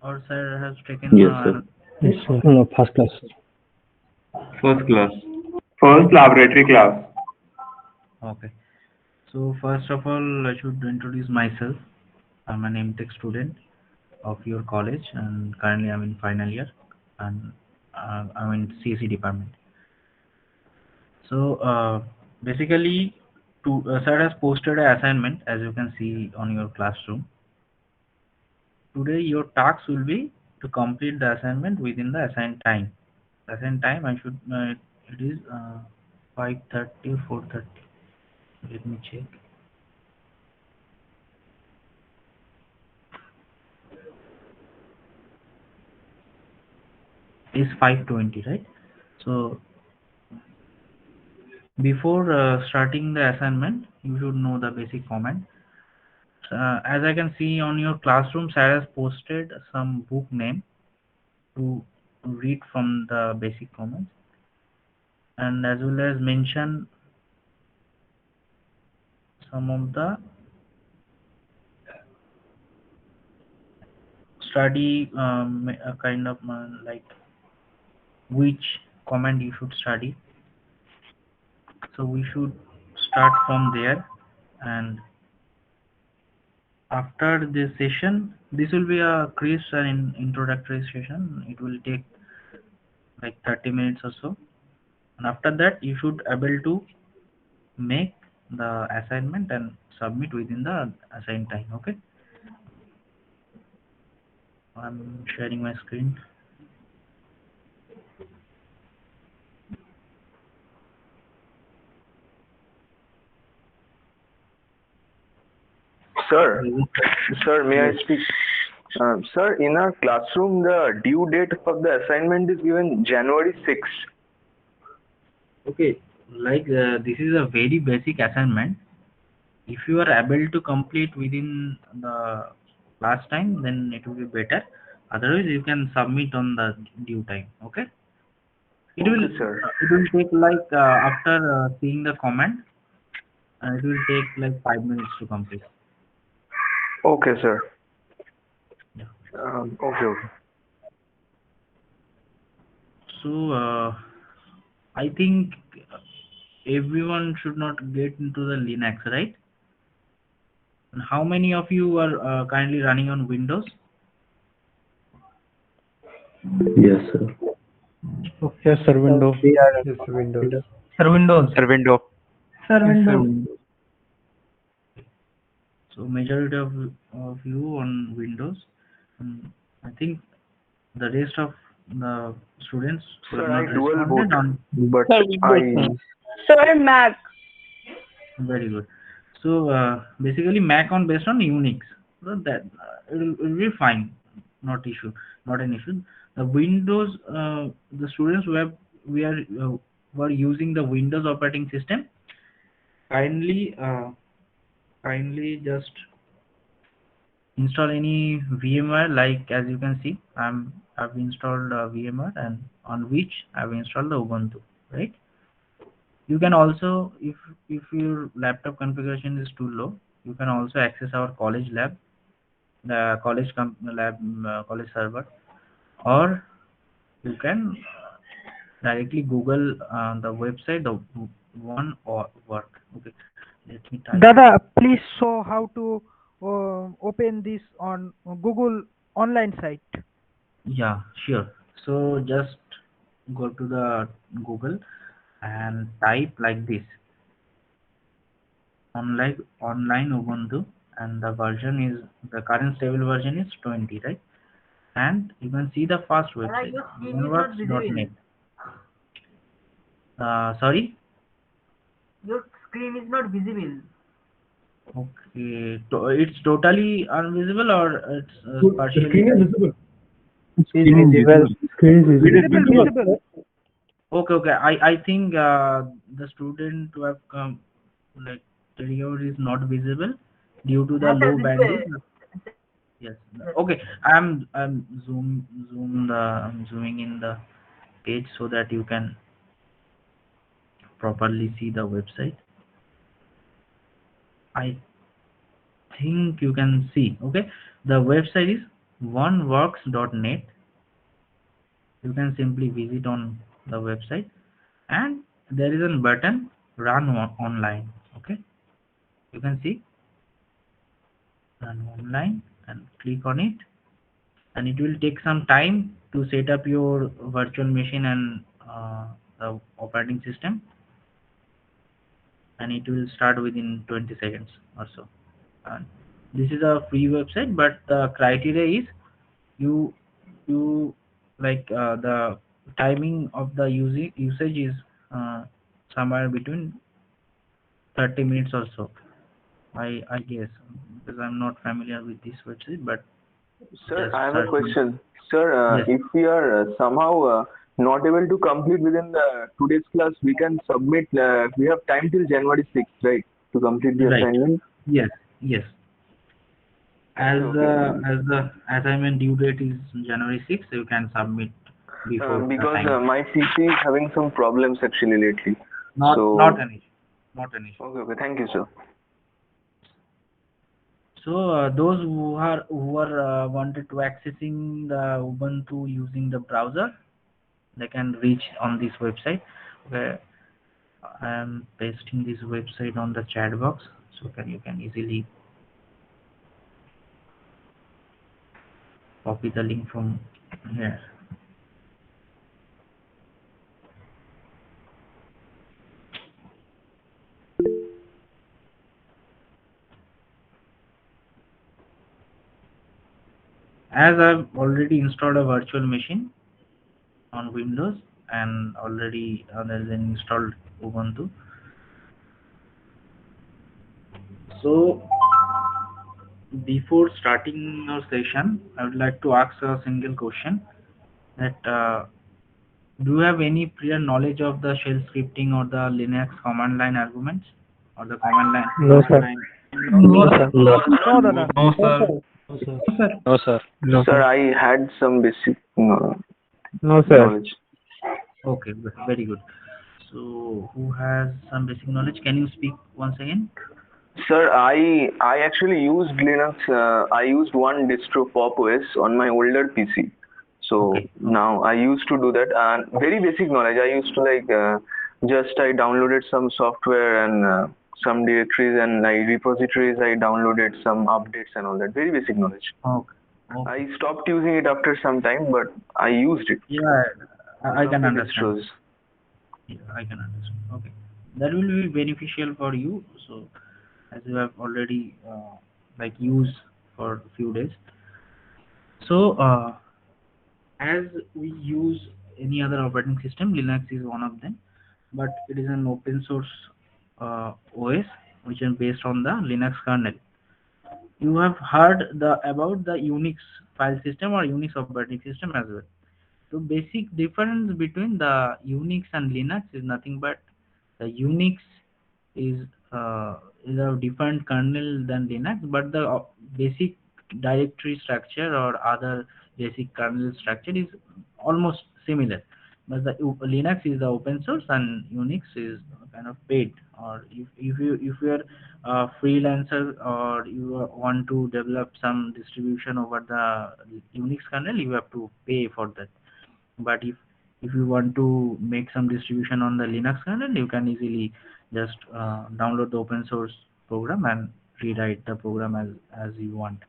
or sir has taken Yes, sir. Yes, sir. No, first class. First class. First laboratory class. Okay. So first of all, I should introduce myself. I'm an MTech student of your college, and currently I'm in final year, and I'm in CSE department. So basically, sir has posted an assignment, as you can see on your classroom. Today, your task will be to complete the assignment within the assigned time. Assigned time, I should it is 5:30 or 4:30. Let me check. It's 5:20, right? So before starting the assignment, you should know the basic command. As I can see on your classroom, Sarah has posted some book name to read from the basic comments, and as well as mention some of the study kind of like which command you should study. So we should start from there, and after this session, this will be a crisp and introductory session. It will take like 30 minutes or so, and after that you should able to make the assignment and submit within the assigned time. Okay, I'm sharing my screen. Sir, sir, may I speak? Sir, in our classroom, the due date of the assignment is given January 6th. Okay, like this is a very basic assignment. If you are able to complete within the last time, then it will be better. Otherwise, you can submit on the due time. Okay. Okay, sir. It will take like after seeing the comment, it will take like 5 minutes to complete. Okay, sir. Yeah. Okay. So I think everyone should not get into the Linux, right? And how many of you are currently running on Windows? Yes, sir. Oh, yes, sir. Window. We are Yes, Windows. Sir, Windows. Sir, window. Sir, Yes, sir. Windows. So majority of you on Windows. I think the rest of the students who have Sir, I not dual boot, responded on. but Sir, Sir, Mac. Very good. So basically Mac on based on Unix. So that it will be fine, not issue, not an issue. The Windows, the students were using the Windows operating system. Kindly kindly just install any VMware. Like as you can see, I've installed VMware, and on which I've installed the Ubuntu, right? You can also, if your laptop configuration is too low, you can also access our college lab, the college server, or you can directly Google the website, the one or work. Okay, let me type. Dada, please show how to open this on Google online site. Yeah, sure. So just go to the Google and type like this, online Ubuntu, and the version is, the current stable version is 20, right? And you can see the first website, Winworks.net. Sorry. Your screen is not visible. Okay, it's totally invisible, or it's The partially? screen is visible. Is visible. Screen is Visible, visible. visible. Okay. I think the student who have come, like Telegram is not visible due to the low bandwidth. Yes. Okay. I'm I'm zooming in the page so that you can properly see the website. I think you can see. Okay. The website is oneworks.net. You can simply visit on the website, and there is a button run online. Okay, you can see run online and click on it, and it will take some time to set up your virtual machine and the operating system, and it will start within 20 seconds or so. And this is a free website, but the criteria is you you the timing of the usage is somewhere between 30 minutes or so. I guess, because I'm not familiar with this website, but Sir, just I have a search. question. Sir, Yes, if we are somehow not able to complete within the today's class, we can submit. We have time till January 6th, right, to complete the right. assignment. Yes, yes. As Okay, okay. the assignment due date is January 6th, you can submit before the Because time. my PC is having some problems actually lately. Not So, an issue. Not an issue. okay, okay. Thank you, sir. So those who are wanted to accessing the Ubuntu using the browser, they can reach on this website. Where I am pasting this website on the chat box, so you can easily copy the link from here. As I've already installed a virtual machine on Windows, and already there is an installed Ubuntu. So before starting your session, I would like to ask a single question that do you have any prior knowledge of the shell scripting or the Linux command line arguments or the command line? No, sir. Line? No, sir. No. No, Dada. No, sir. No, sir. No, Sir, I had some basic No, sir. knowledge. Okay, very good. So who has some basic knowledge? Can you speak once again? Sir, I actually used Linux. I used one distro Pop OS on my older PC. So Okay. now I used to do that, and very basic knowledge. I used to just I downloaded some software and some directories and repositories. I downloaded some updates and all that. Very basic knowledge. Okay. Okay. I stopped using it after some time, but I used it. Yeah, I can Of the understand. distros. Yeah, I can understand. Okay, that will be beneficial for you. So as you have already used for a few days. So as we use any other operating system, Linux is one of them, but it is an open source OS which is based on the Linux kernel. You have heard about the Unix file system or Unix operating system as well. So basic difference between the Unix and Linux is nothing but the Unix is a different kernel than Linux, but the basic directory structure or other basic kernel structure is almost similar. But the Linux is the open source and Unix is kind of paid. Or if you are a freelancer or you want to develop some distribution over the Unix kernel, you have to pay for that. But if you want to make some distribution on the Linux kernel, you can easily just download the open source program and rewrite the program as you want.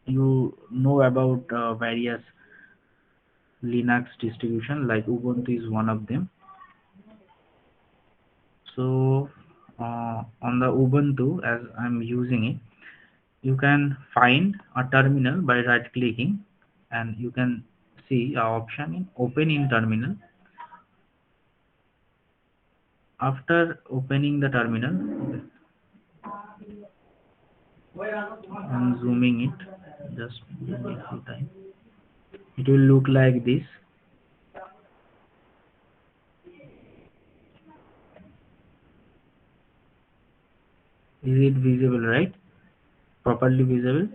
You know about various Linux distribution, like Ubuntu is one of them. So on the Ubuntu, as I'm using it, you can find a terminal by right clicking, and you can see a option in open in terminal. After opening the terminal, I'm zooming it, just give me a few time. It will look like this. Is it visible, right? Properly visible.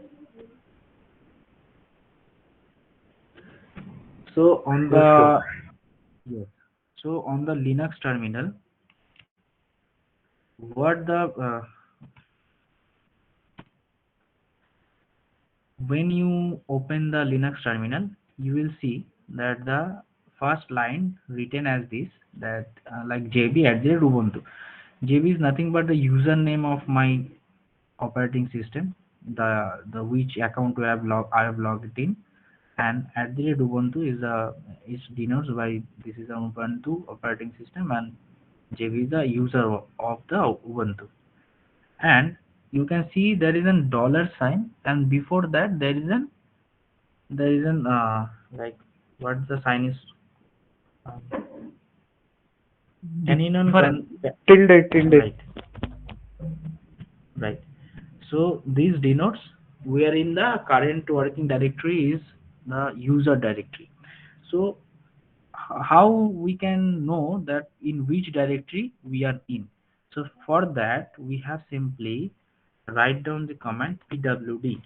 So on the yes. So on the Linux terminal, when you open the Linux terminal, you will see that the first line written as this, that like JB@Ubuntu. JB is nothing but the username of my operating system, the which account I have logged in, and @Ubuntu is denotes by this is an Ubuntu operating system, and JB is the user of the Ubuntu. And you can see there is a dollar sign, and before that there is an like what the sign is. Can anyone Tilde. right. So this denotes we are in the current working directory is the user directory. So how we can know that in which directory we are in? So for that we have simply write down the command pwd,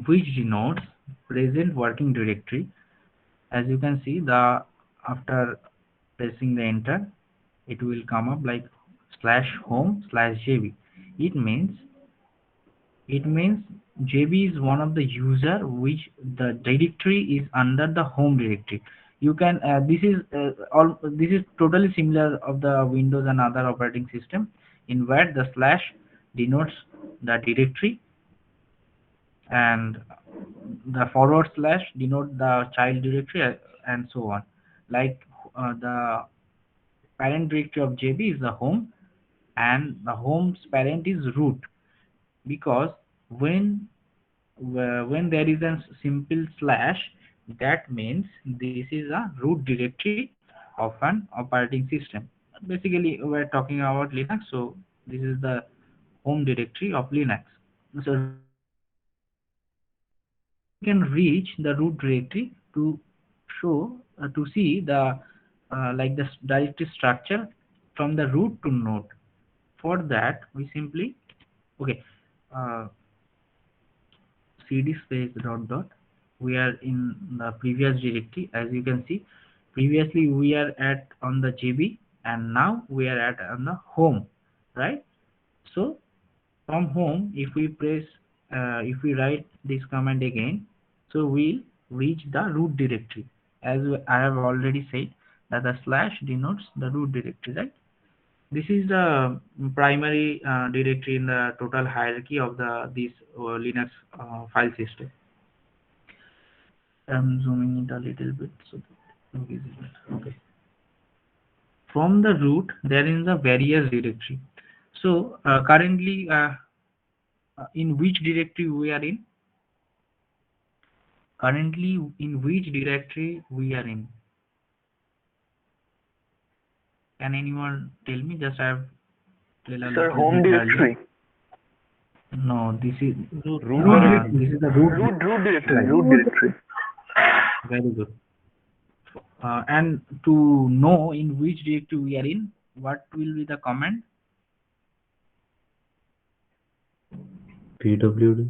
which denotes present working directory. As you can see, the after pressing the enter, it will come up like /home/jb. It means JB is one of the user which the directory is under the home directory. You can this is totally similar of the Windows and other operating system, in where the slash denotes the directory and the / denote the child directory, and so on. Like the parent directory of JB is the home, and the home's parent is root, because when there is a simple slash, that means this is a root directory of an operating system. Basically we're talking about Linux, so this is the home directory of Linux. So you can reach the root directory to to see the like the directory structure from the root to node. For that we simply uh, cd space .. We are in the previous directory. As you can see, previously we are at on the JB, and now we are at on the home, right? So from home, if we write this command again, so we'll reach the root directory. As I have already said, that the slash denotes the root directory, right? This is the primary directory in the total hierarchy of this Linux file system. I'm zooming it a little bit so that it's visible. Okay. From the root, there is a various directory. So currently, in which directory we are in? Currently, in which directory we are in? Can anyone tell me? Just I have tell a Sir, little home bit directory. earlier. No, this is Root this is the root. directory. Root directory. Very good. And to know in which directory we are in, what will be the command? PWD.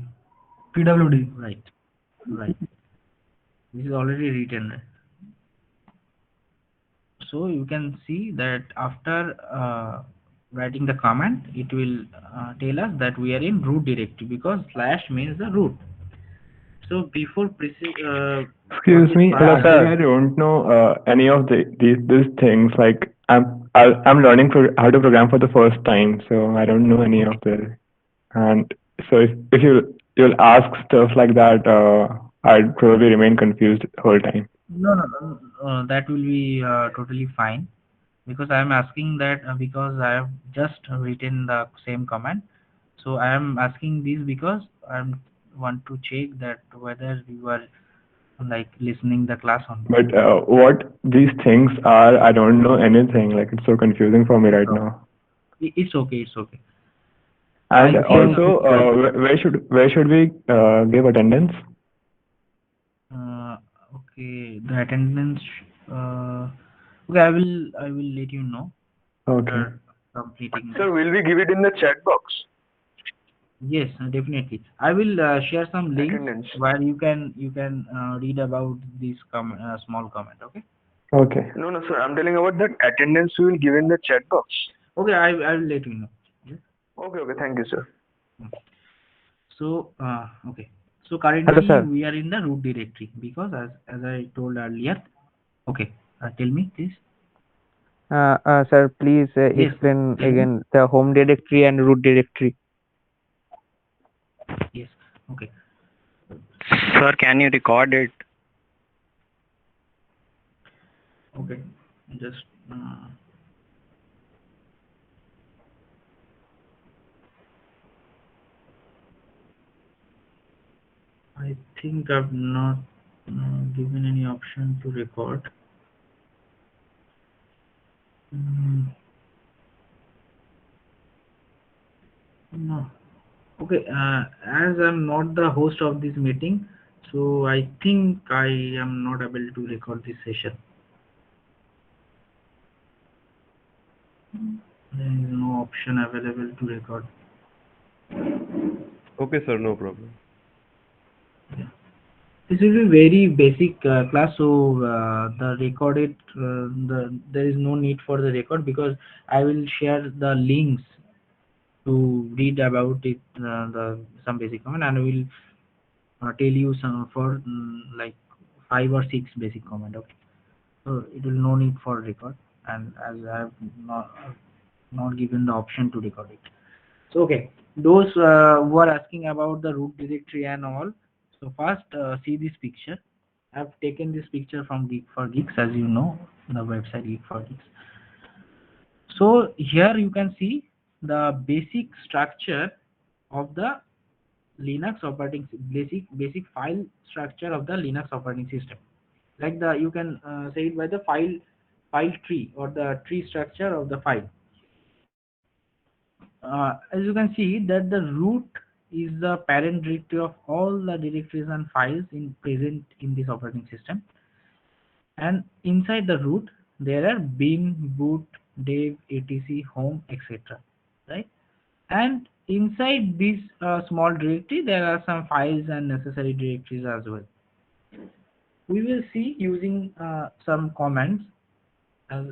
Right. This is already written. So you can see that after writing the command, it will tell us that we are in root directory, because slash means the root. So before Excuse me, actually, I don't know any of these things. Like I'm learning how to program for the first time, so I don't know any of this. And so if you'll ask stuff like that, I'd probably remain confused the whole time. No, that will be totally fine, because I am asking that because I have just written the same command. So I am asking this because I want to check that whether you are like listening the class on. But what these things are, I don't know anything. Like, it's so confusing for me right now. It's okay. And also, where should we give attendance? Okay, the attendance. Okay, I will let you know. Okay. Completing. Sir, will we give it in the chat box? Yes, definitely. I will share some links Attendance. where you can read about this small comment. Okay. Okay. No, sir. I'm telling about that attendance we will give in the chat box. Okay, I will let you know. Yeah? Okay. Thank you, sir. So okay. So currently Hello, sir. we are in the root directory because as I told earlier. Okay, tell me please. Sir, please Yes. explain again the home directory and root directory. Yes. Okay. Sir, can you record it? Okay. Just I think I've not given any option to record. No. Okay. As I'm not the host of this meeting, so I think I am not able to record this session. There is no option available to record. Okay, sir, no problem. This will be very basic class, so the recorded there is no need for the record because I will share the links to read about it, some basic comment, and I will tell you some for like 5 or 6 basic comment. Okay, so it will no need for record, and as I have not given the option to record it. So okay, those who are asking about the root directory and all, so first see this picture. I've taken this picture from Geek for Geeks, as you know, the website Geek for Geeks. So here you can see the basic structure of the Linux operating basic file structure of the Linux operating system. Like you can say it by the file tree or the tree structure of the file. As you can see that the root is the parent directory of all the directories and files present in this operating system, and inside the root there are bin, boot, dev, etc, home, etc, right? And inside this small directory there are some files and necessary directories as well. We will see using some commands, as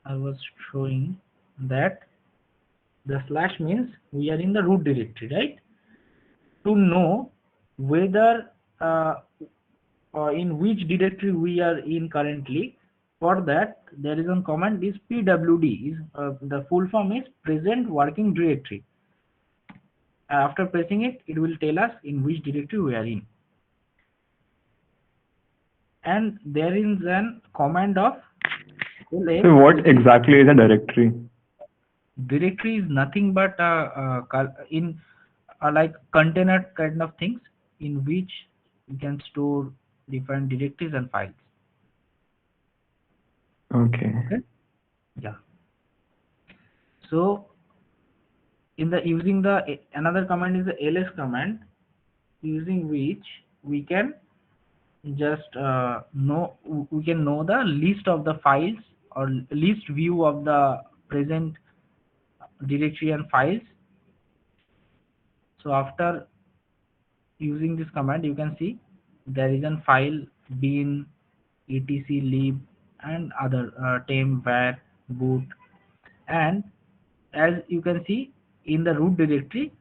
I was showing, that the slash means we are in the root directory, right? To know whether in which directory we are in currently, for that there is a command is pwd, is the full form is present working directory. After pressing it, it will tell us in which directory we are in. And there is an command of ls. So what exactly is a directory? Directory is nothing but like container kind of things in which you can store different directories and files. Okay. Yeah. So in the using the another command is the ls command, using which we can just know the list of the files or list view of the present directory and files. So after using this command, you can see there is a file bin, etc, lib, and other temp, var, boot, and as you can see in the root directory,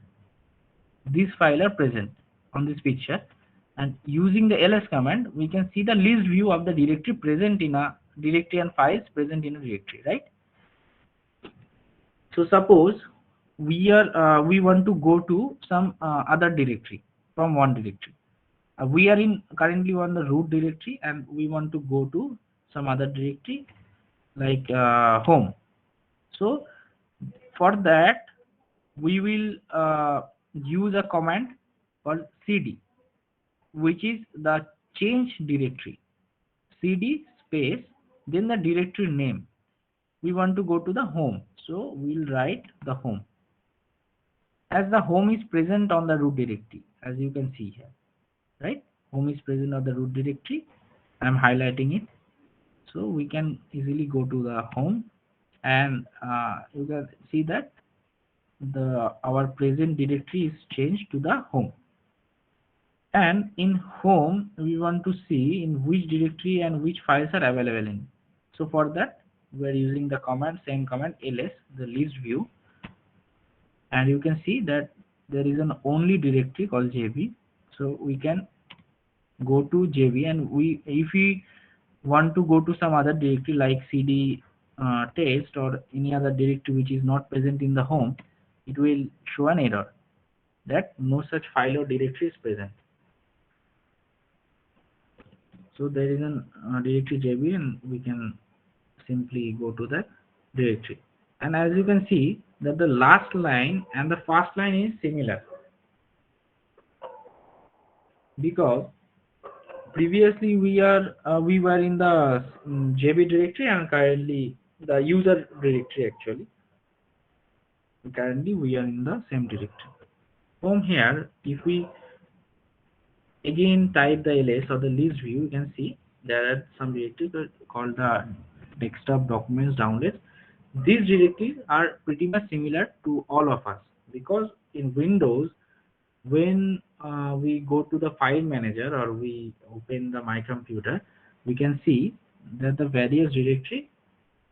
these files are present on this picture. And using the ls command, we can see the list view of the directory present in a directory and files present in a directory, right? So suppose we want to go to some other directory from one directory. We are in currently on the root directory and we want to go to some other directory like home. So for that we will use a command called cd, which is the change directory. Cd space then the directory name. We want to go to the home, so we'll write the home, as the home is present on the root directory, as you can see here, right? Home is present on the root directory. I'm highlighting it, so we can easily go to the home, and you can see that our present directory is changed to the home. And in home we want to see in which directory and which files are available in. So for that we are using the command, same command, ls, the list view, and you can see that there is an only directory called jb. So we can go to JB, and if we want to go to some other directory like CD test or any other directory which is not present in the home, it will show an error that no such file or directory is present. So there is an directory JB, and we can simply go to the directory. And as you can see that the last line and the first line is similar, because previously we were in the JB directory, and currently the user directory actually. Currently we are in the same directory. From here, if we again type the ls or the list view, you can see there are some directories called the desktop documents downloads. These directories are pretty much similar to all of us, because in Windows, when we go to the file manager or we open the My Computer, we can see that the various directory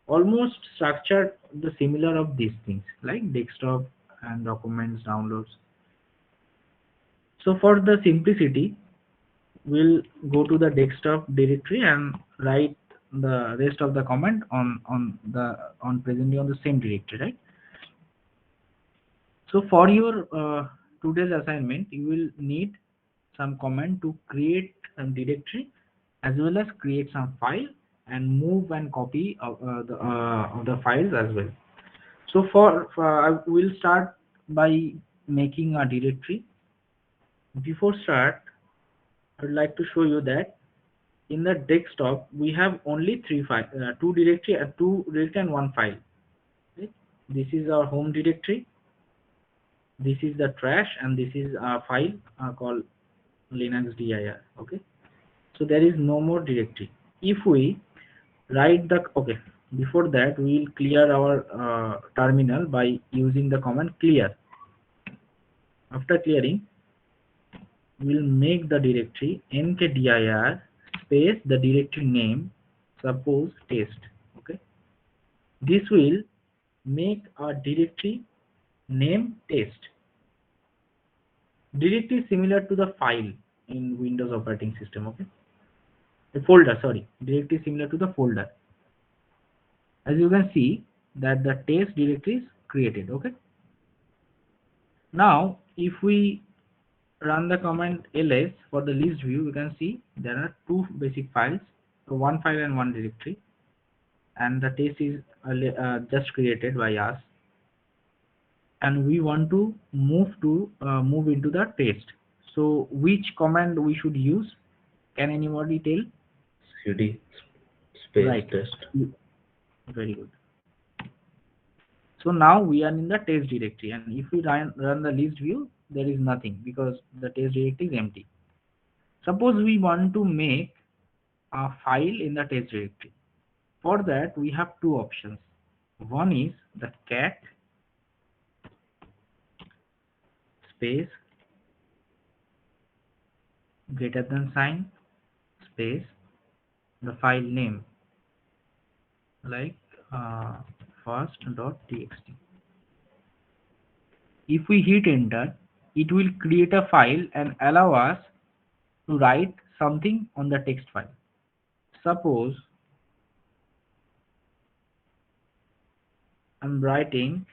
almost structured the similar of these things like desktop and documents downloads. So for the simplicity, we'll go to the desktop directory and write the rest of the command on presently on the same directory, right? So for your today's assignment, you will need some command to create a directory as well as create some file and move and copy of the files as well. So I will start by making a directory. Before start, I would like to show you that in the desktop we have only two directory and one file. Right? This is our home directory. This is the trash, and this is a file called Linux dir. Okay, so there is no more directory. If we write the before that we will clear our terminal by using the command clear. After clearing, we will make the directory mkdir space the directory name, suppose test. Okay, this will make a directory name test. Directory is similar to the file in Windows operating system. Okay, the folder, sorry, directory is similar to the folder. As you can see that the test directory is created. Okay, now if we run the command ls for the list view, you can see there are two basic files, so one file and one directory, and the test is just created by us, and we want to move into the test. So which command we should use? Can anybody tell? CD space Right. test. Very good. So now we are in the test directory, and if we run the list view, there is nothing because the test directory is empty. Suppose we want to make a file in the test directory. For that, we have two options. One is the cat space greater than sign space the file name like first.txt. If we hit enter, it will create a file and allow us to write something on the text file. Suppose I'm writing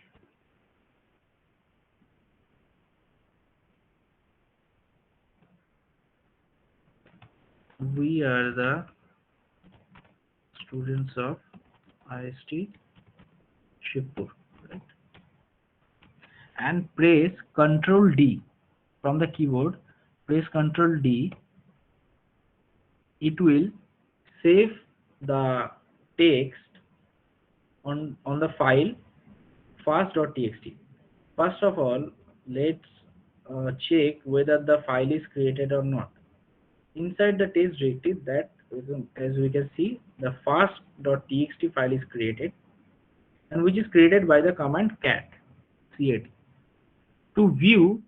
we are the students of IST Shibpur, right? And press Ctrl D from the keyboard. Press Ctrl D. It will save the text on the file first.txt. First of all, let's check whether the file is created or not. Inside the test directory, that as we can see, the first.txt file is created, and which is created by the command cat. To view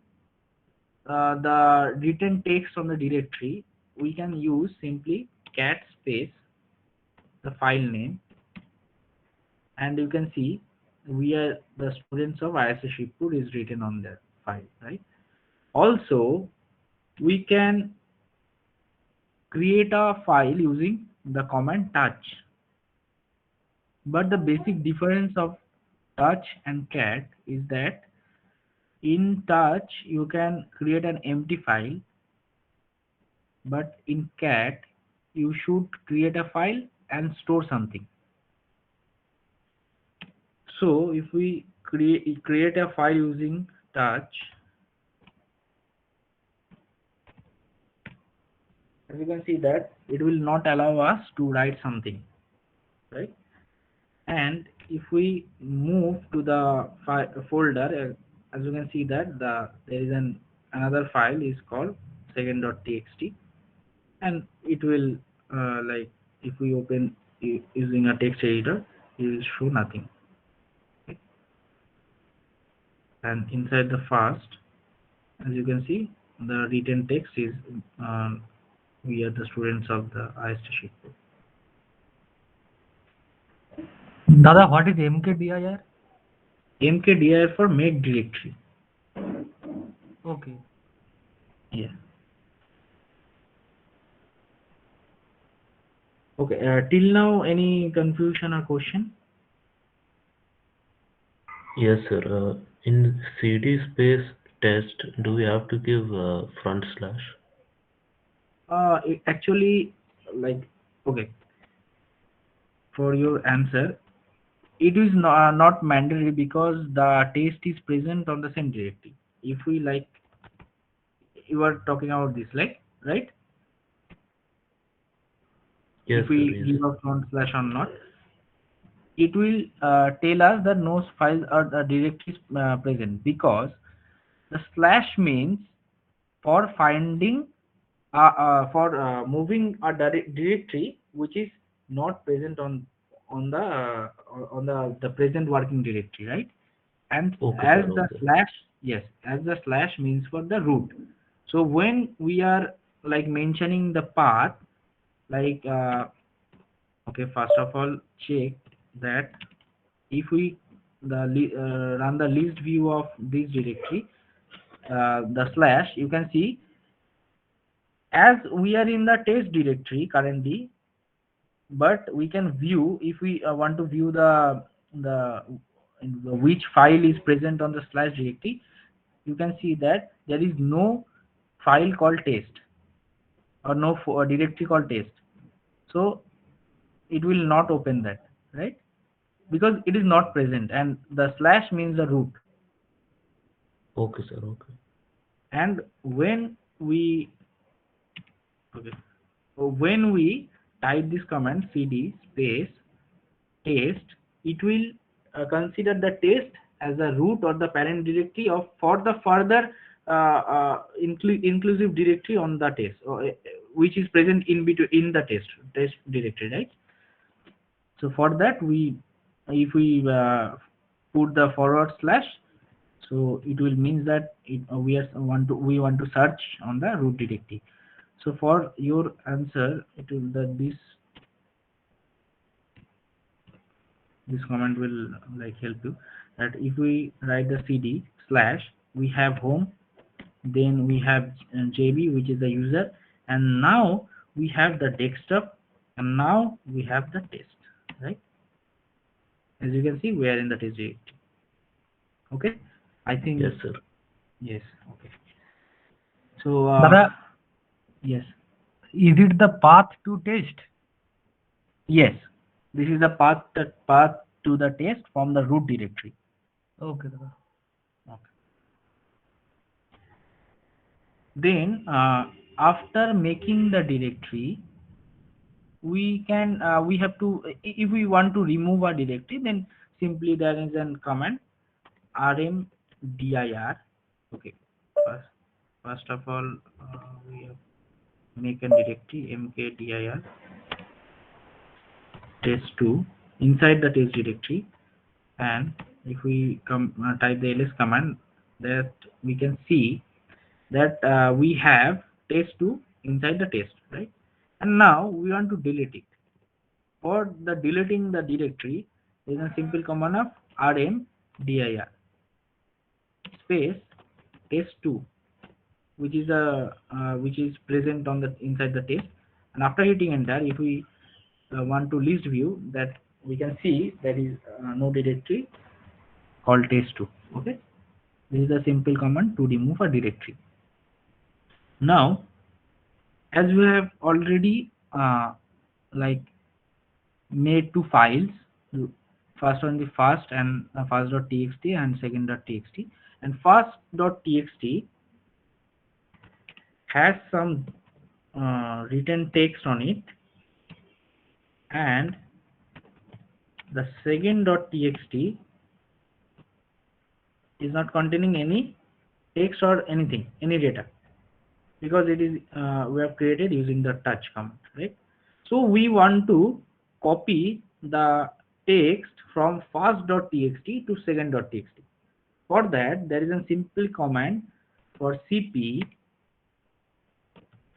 the written text on the directory, we can use simply cat space the file name, and you can see we are the students of ISS Shibpur is written on the file, right? Also, we can create a file using the command touch. But the basic difference of touch and cat is that in touch you can create an empty file, but in cat you should create a file and store something. So if we create a file using touch, as you can see that it will not allow us to write something, right? And if we move to the folder, as you can see that there is another file is called second.txt, and it will like if we open using a text editor, it will show nothing. Okay. And inside the first, as you can see, the written text is we are the students of the IST sheet. Dada, what is mkdir? mkdir for make directory. Okay. Yeah. Okay. Till now, any confusion or question? Yes, sir. In CD space test, do we have to give front slash? Actually, like, okay. For your answer, it is not mandatory because the test is present on the same directory. If we like, you are talking about this, like, right? Yes, If we sir. Yes, give a front slash or not, it will tell us that no files or the directory is present, because the slash means for finding for moving a directory which is not present on the present working directory, right? And okay, as sir. the Okay. slash, yes, as the slash means for the root. So when we are like mentioning the path, like okay, first of all check that if we run the list view of this directory, the slash, you can see as we are in the test directory currently, but we can view if we want to view the which file is present on the slash directory. You can see that there is no file called test or no directory called test, so it will not open that, right? Because it is not present, and the slash means the root. Okay, sir. Okay. And when we okay, so when we type this command cd space test, it will consider the test as a root or the parent directory of for the further inclusive directory on the test, or, which is present in between in the test directory, right? So for that, if we put the forward slash, so it will mean that we want to search on the root directory. So for your answer, it will this comment will like help you, that if we write the cd slash, we have home, then we have jb, which is the user, and now we have the desktop, and now we have the test, right? As you can see, we are in the test directory. Okay, I think Yes, sir. yes. Okay, so Dada, yes, is it the path to test? yes, this is the path to the test from the root directory. Okay, Dada. Okay. Then after making the directory, we can we have to, if we want to remove a directory, then simply there is a command rmdir. Okay, first of all we have make a directory mkdir test2 inside the test directory, and if we type the ls command, that we can see that we have test2 inside the test, right? And now we want to delete it. For the deleting the directory, there is a simple command of rmdir space test2, which is present on the inside the test, and after hitting enter, if we want to list view, that we can see there is no directory called test2. Okay, this is a simple command to remove a directory. Now, as we have already like made two files, first on the first and first.txt and second.txt, and first.txt has some written text on it, and the second.txt is not containing any text or anything, any data, because it is we have created using the touch command, right? So we want to copy the text from first.txt to second.txt. For that, there is a simple command for cp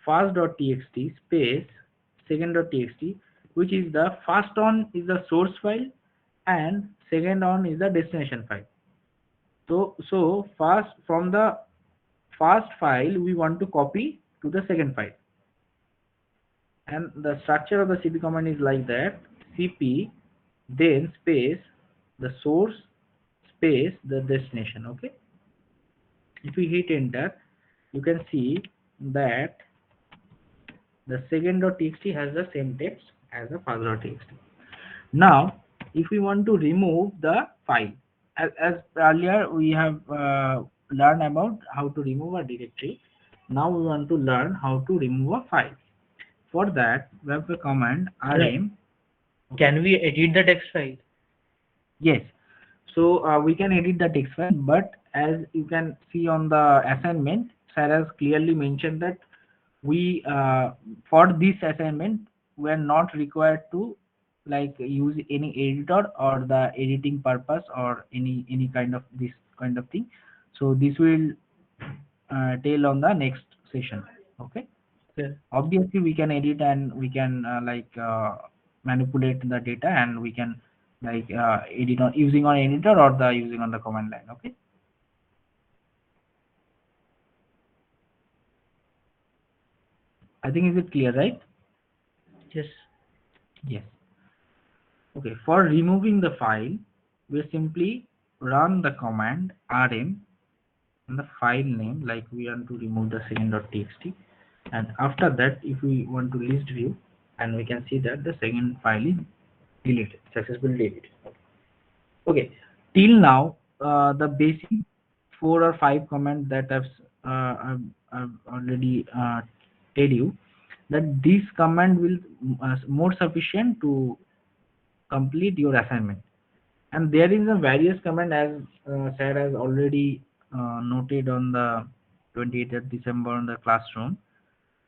first.txt space second.txt, which is the first on is the source file and second on is the destination file. So first, from the first file we want to copy to the second file, and the structure of the cp command is like that: cp then space the source space the destination. Okay, if we hit enter, you can see that the second.txt has the same text as the first.txt. Now, if we want to remove the file, as earlier we have learned about how to remove a directory, now we want to learn how to remove a file. For that, we have a command rm. Can we edit the text file? Yes, so we can edit the text file, but as you can see on the assignment, sir has clearly mentioned that we for this assignment we are not required to like use any editor or the editing purpose or any kind of this kind of thing. So this will tell on the next session. Okay, Yeah. obviously we can edit and we can manipulate the data, and we can edit on using on editor or the using on the command line. Okay, I think, is it clear, right? Yes. Yes. Okay, for removing the file, we simply run the command rm and the file name, like we want to remove the second.txt, and after that, if we want to list view, and we can see that the second file is deleted, successfully deleted. Okay, till now, the basic 4 or 5 commands that I've already tell you, that this command will more sufficient to complete your assignment. And there is a various command, as sir has already noted on the 28th of December on the classroom,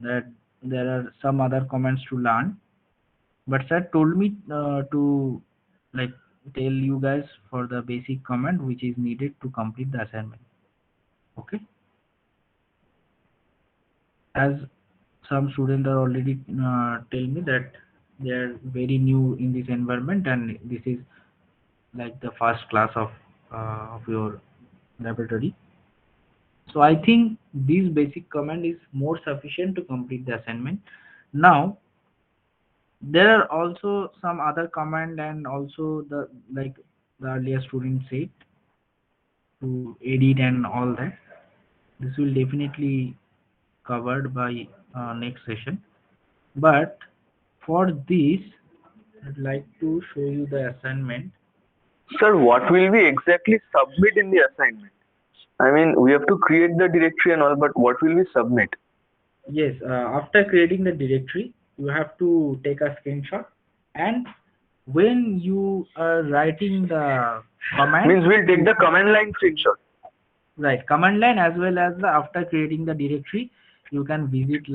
that there are some other commands to learn. But sir told me to like tell you guys for the basic command which is needed to complete the assignment. Okay. As some students are already tell me that they are very new in this environment, and this is like the first class of your laboratory. So I think this basic command is more sufficient to complete the assignment. Now there are also some other command, and also the earlier student said to edit and all that. This will definitely covered by next session. But for this, I'd like to show you the assignment. Sir, what will we exactly submit in the assignment? I mean, we have to create the directory and all, but what will we submit? Yes, after creating the directory, you have to take a screenshot, and when you are writing the command, Means we'll take the command line screenshot. Right, command line, as well as the after creating the directory, you can visit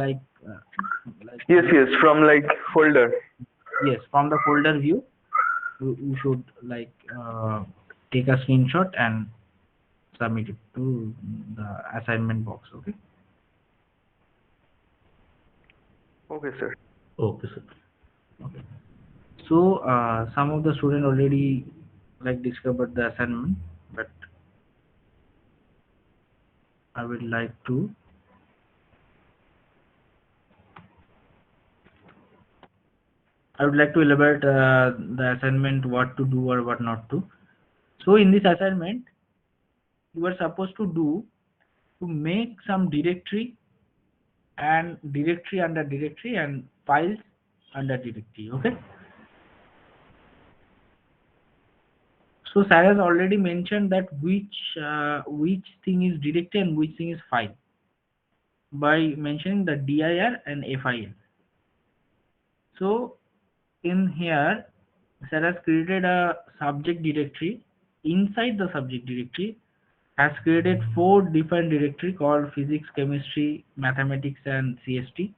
Yes, from like folder. Yes, from the folder view, you should take a screenshot and submit it to the assignment box. Okay. Okay, sir. Okay, sir. Okay. So some of the students already discovered the assignment, but I would like to I would like to elaborate the assignment, what to do or what not to. So in this assignment, you are supposed to make some directory and directory under directory and files under directory. Okay. So Sarah has already mentioned that which thing is directory and which thing is file by mentioning the dir and file. So in here, Sarah has created a subject directory. Inside the subject directory, has created 4 different directory called physics, chemistry, mathematics, and CST.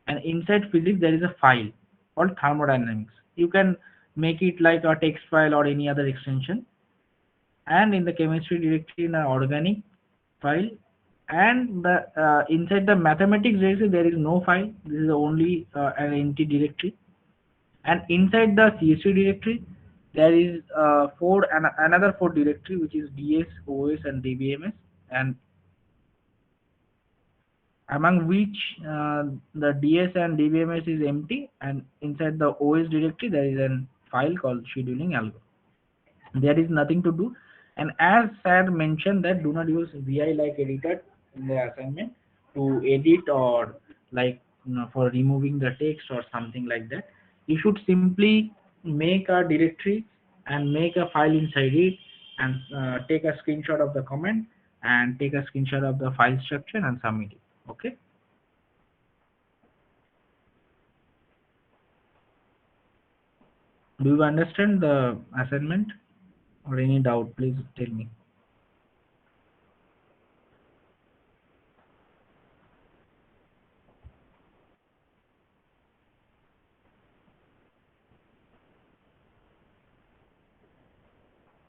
And inside physics, there is a file called thermodynamics. You can make it like a text file or any other extension. And in the chemistry directory, in an organic file, and the inside the mathematics directory, there is no file. This is only an empty directory. And inside the CSV directory, there is another 4 directory, which is DS, OS, and DBMS, and among which the DS and DBMS is empty, and inside the OS directory there is a file called scheduling algo. There is nothing to do, and as Sir mentioned that do not use VI like editor in the assignment to edit or like for removing the text or something like that. You should simply make a directory and make a file inside it, and take a screenshot of the comment and take a screenshot of the file structure and submit it. Okay. Do you understand the assignment or any doubt? Please tell me.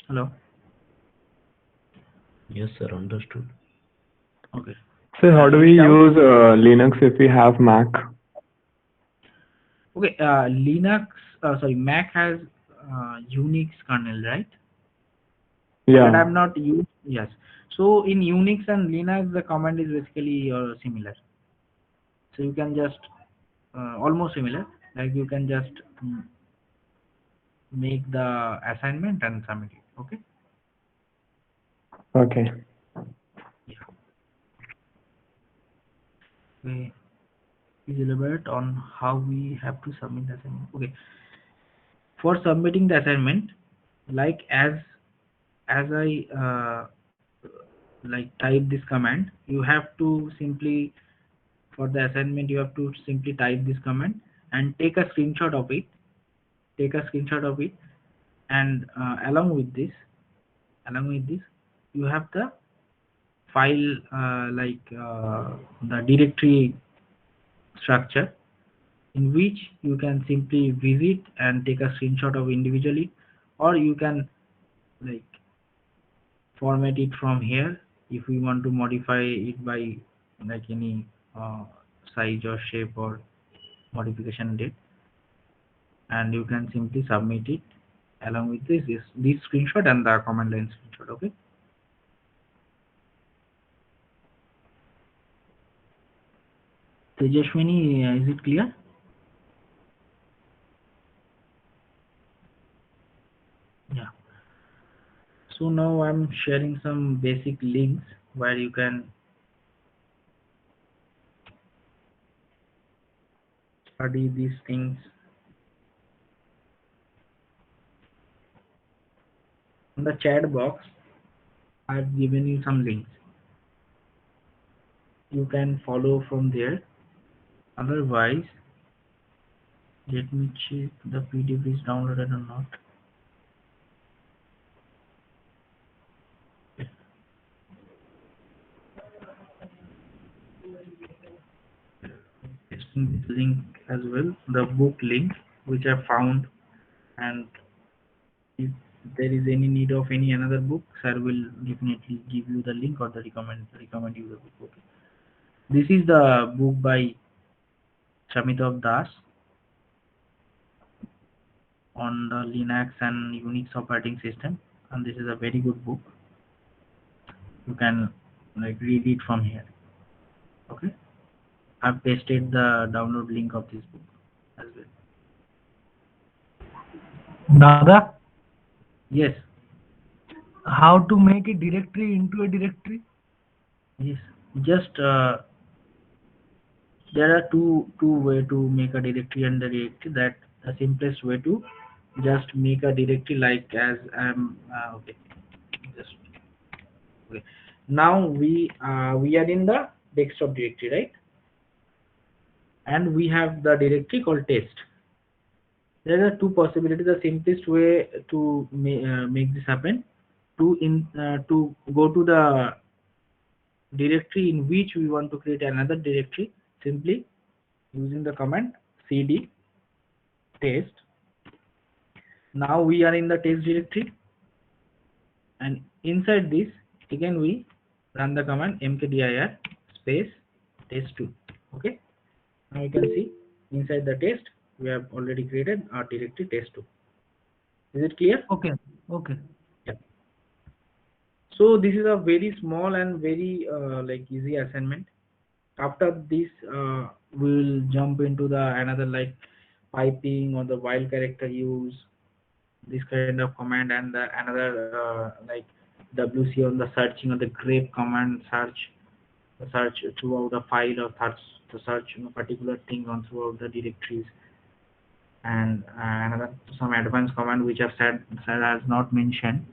Hello. Yes, sir, understood. Okay. So how do we Any doubt? use Linux if we have Mac? Okay. Mac has Unix kernel, right? But Yeah. I'm not used. Yes. So in Unix and Linux, the command is basically similar. So you can just almost similar. Like you can just make the assignment and submit it. Okay. Okay. Yeah. Okay. Please elaborate on how we have to submit the assignment. Okay. For submitting the assignment, like as I like type this command, you have to simply, for the assignment, you have to simply type this command and take a screenshot of it. And along with this, you have the file the directory structure, in which you can simply visit and take a screenshot of individually, or you can like format it from here if we want to modify it by like any size or shape or modification date, and you can simply submit it along with this screenshot and the command line screenshot. Okay. Tejaswini, is it clear? Yeah. So now I'm sharing some basic links where you can study these things. In the chat box, I've given you some links. You can follow from there. Otherwise, let me check the PDF is downloaded or not. Pasting this link as well, the book link which I found, and if there is any need of any another book, sir will definitely give you the link or the recommend you the book. Okay. This is the book by Chamitav Das on the Linux and Unix operating system, and this is a very good book. You can like read it from here. Okay. I've pasted the download link of this book as well. Dada, Yes. how to make a directory into a directory? Yes. Just there are two way to make a directory and the directory. That the simplest way to just make a directory like as okay. Just okay. Now we are in the desktop directory, right? And we have the directory called test. There are two possibilities. The simplest way to make this happen to go to the directory in which we want to create another directory, simply using the command cd test. Now we are in the test directory, and inside this again we run the command mkdir space test2. Okay, now you can see inside the test we have already created our directory test2. Is it clear? Okay. Okay. Yeah. So this is a very small and very like easy assignment. After this we will jump into the another like piping or the while character use, this kind of command, and the another like wc on the searching or the grep command, search throughout the file or search particular thing on throughout the directories, and another some advanced command which I've said has not mentioned,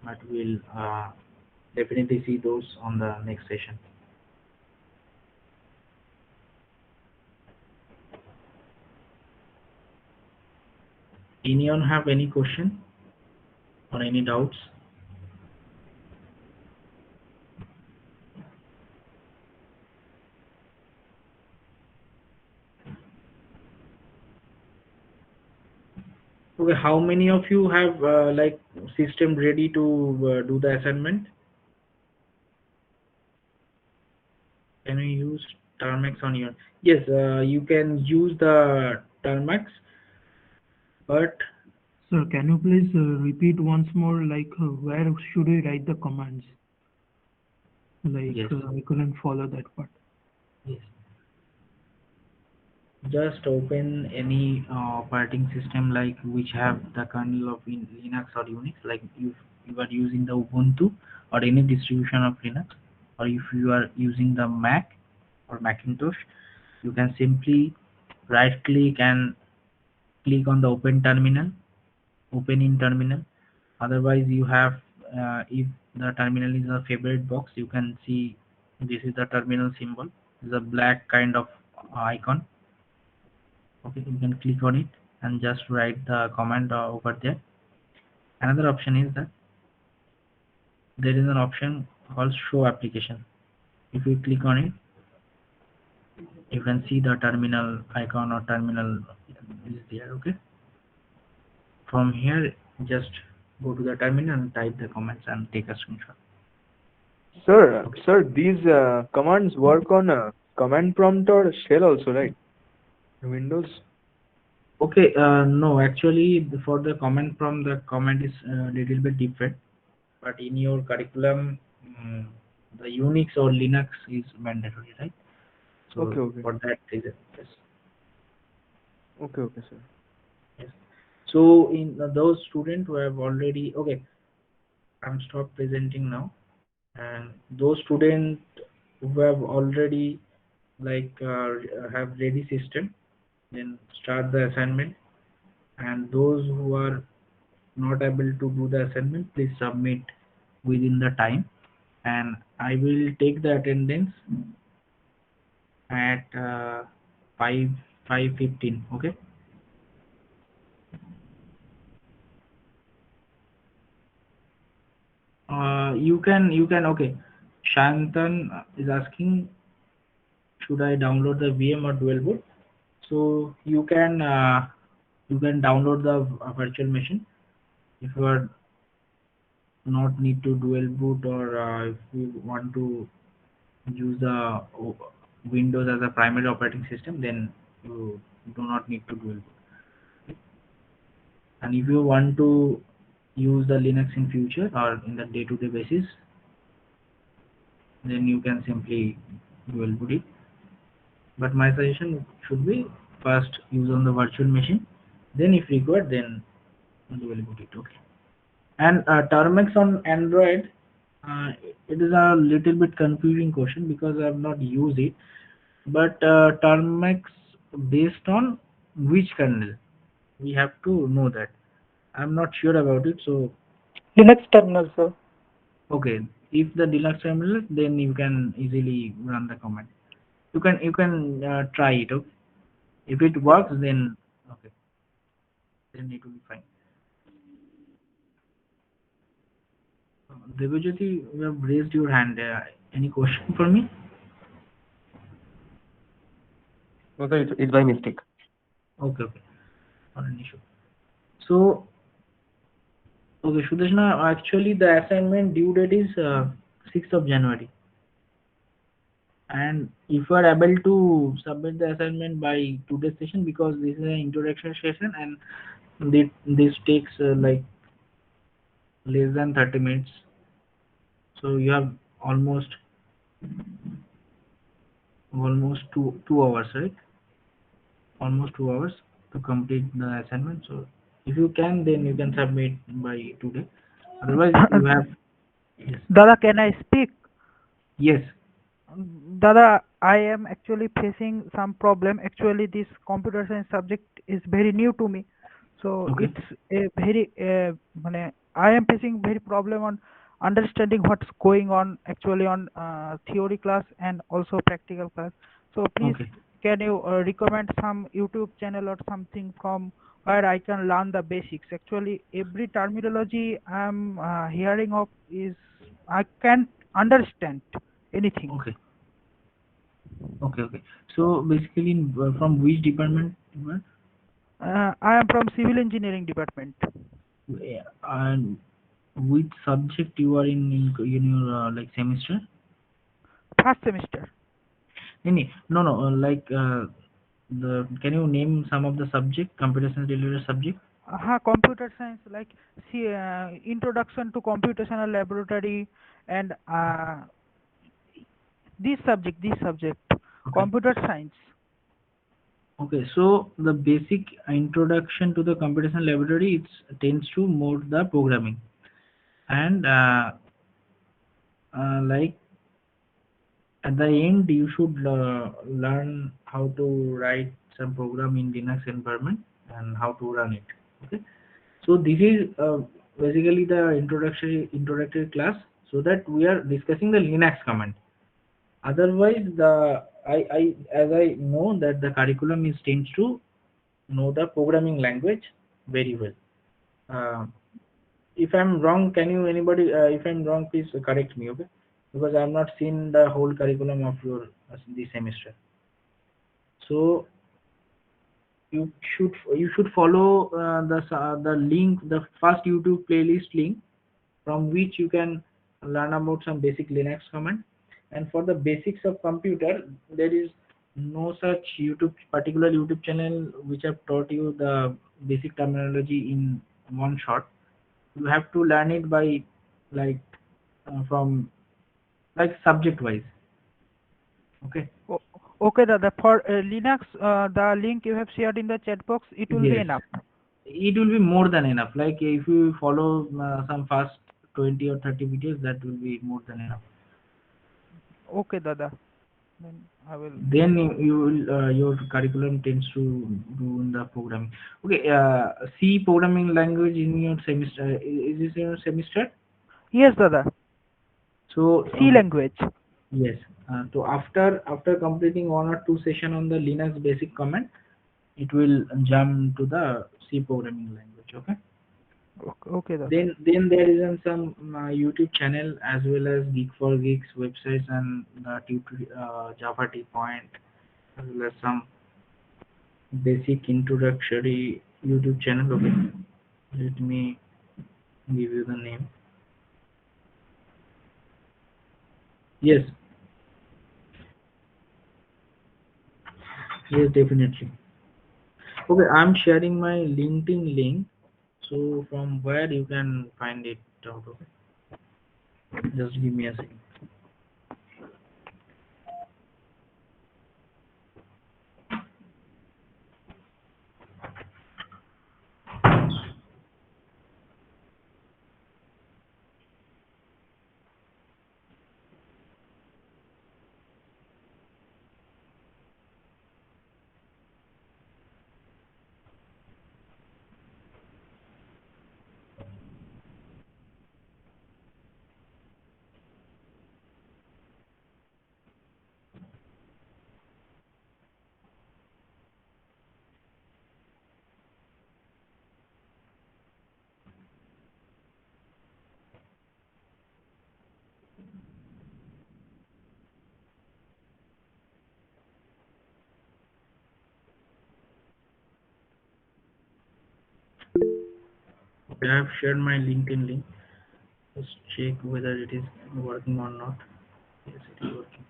but we'll definitely see those on the next session. Anyone have any question or any doubts? Okay, how many of you have like system ready to do the assignment? Can you use Termex on your? Yes, you can use the Termex, but Sir, can you please repeat once more, like where should we write the commands? Like yes, I couldn't follow that part. yes. Just open any operating system like which have the kernel of Linux or Unix, like if you are using the Ubuntu or any distribution of Linux, or if you are using the Mac or Macintosh, you can simply right click and click on the open in terminal. Otherwise you have if the terminal is a favorite box, you can see this is the terminal symbol. It's a black kind of icon. Okay, you can click on it and just write the command over there. Another option is that there is an option called show application. If you click on it, you can see the terminal icon or terminal is there. Okay, from here just go to the terminal and type the comments and take a screenshot. Sir, these commands work on command prompt or shell also, right? In Windows. Okay, no, actually for the command prompt, the command is a little bit different, but in your curriculum, the Unix or Linux is mandatory, right? So Okay. for that reason, yes. Okay, sir. Yes. So in those students who have already, okay, I'm stop presenting now, and those students who have already like have ready system, then start the assignment, and those who are not able to do the assignment, please submit within the time, and I will take the attendance at 5:15. Okay. You can okay. Shantan is asking, should I download the VM or dual boot? So you can download the virtual machine if you are not need to dual boot, or if you want to use the Windows as a primary operating system, then you do not need to dual boot. And if you want to use the Linux in future or in the day-to-day basis, then you can simply dual boot it. But my suggestion should be first use on the virtual machine, then if required, then Dual boot it. Okay. And Termex on Android, it is a little bit confusing question because I have not used it. But Termex based on which kernel? We have to know that. I'm not sure about it. So Linux terminal, sir. okay, if the Linux terminal, then you can easily run the command. You can try it. Okay. If it works, then okay, then it will be fine. Devajyoti, you have raised your hand. Any question for me? No, sir, it's by mistake. Okay, okay, not an issue. So, okay, Sudeshna, actually the assignment due date is 6th of January. And if you are able to submit the assignment by today's session, because this is an introduction session and this takes like less than 30 minutes. So you have almost two hours, right? Almost 2 hours to complete the assignment. So if you can, then you can submit by today. Otherwise, you have. Yes. Dada, can I speak? Yes. Dada, I am actually facing some problem. Actually, this computer science subject is very new to me. So Okay. it's a very, I am facing very problem on understanding what's going on actually on theory class and also practical class. So please, Okay. can you recommend some YouTube channel or something from where I can learn the basics? Actually, every terminology I'm hearing of is I can't understand anything. Okay. Okay. Okay. So basically, from which department you are? I am from civil engineering department. Yeah, and which subject you are in your like semester? First semester. No, like the can you name some of the subject, computer science related subject? Computer science, like see, introduction to computational laboratory and this subject, Okay. computer science. Okay, so the basic introduction to the computational laboratory it tends to more the programming and like at the end you should learn how to write some program in Linux environment and how to run it. Okay, so this is basically the introductory class, so that we are discussing the Linux command. Otherwise, I as I know that the curriculum is tends to know the programming language very well. Uh, if I'm wrong, can you anybody? If I'm wrong, please correct me, okay? Because I'm not seen the whole curriculum of your this semester. So you should follow the link, the first YouTube playlist link, from which you can learn about some basic Linux command. And for the basics of computer, there is no such particular YouTube channel which have taught you the basic terminology in one shot. You have to learn it by like from like subject wise. Okay. Okay, Dada. For Linux, the link you have shared in the chat box, it will be Yes. enough. It will be more than enough. Like if you follow some first 20 or 30 videos, that will be more than enough. Okay, Dada. Then I will. Then you will your curriculum tends to do in the programming. Okay, C programming language in your semester. Is this your semester? Yes, Dada. So C language. yes. So after completing one or two session on the Linux basic command, it will jump to the C programming language. Okay. Okay, Dada. Then there is some YouTube channel as well as Geek for Geeks websites and Java Tea Point, as well as some basic introductory YouTube channel. Okay, let me give you the name. Yes, yes, definitely. Okay, I'm sharing my LinkedIn link, so from where you can find it out. Okay, just give me a second. I have shared my LinkedIn link. Just check whether it is working or not. Yes, it is working.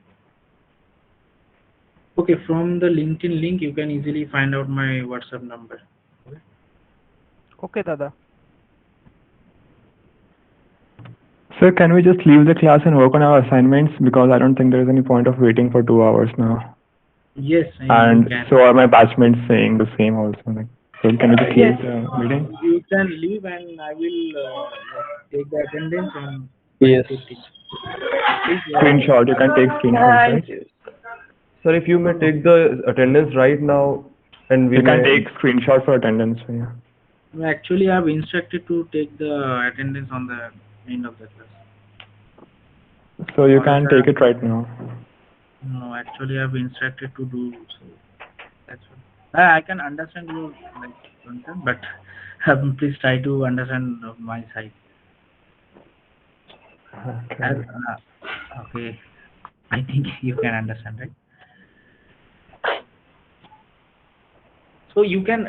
Okay, from the LinkedIn link, you can easily find out my WhatsApp number. Okay, Dada. Sir, can we just leave the class and work on our assignments? Because I don't think there is any point of waiting for 2 hours now. Yes, And you can. so are my batchmates saying the same also. Like, so can we just Yes, leave the meeting? you can leave and I will take the attendance on Yes. 5:15. Screenshot, you can take screenshots, Thank right? you. Sir, if you may take the attendance right now, and we You can may. take screenshot for attendance. So yeah. Actually, I have instructed to take the attendance on the end of the class. So you Or can else take it right now. No, actually, I have instructed to do so. That's what. I can understand your concern, but please try to understand my side. Okay. Okay, I think you can understand, right? So you can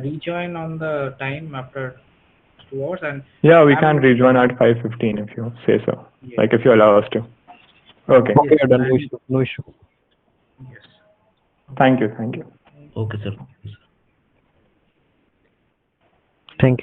rejoin on the time after 2 hours, and Yeah, we can rejoin at 5:15 if you say so. Yes. Like if you allow us to. Okay. Okay, Yes, done. No issue. No issue. Yes. Thank you. Thank you. Okay, sir. Thank you.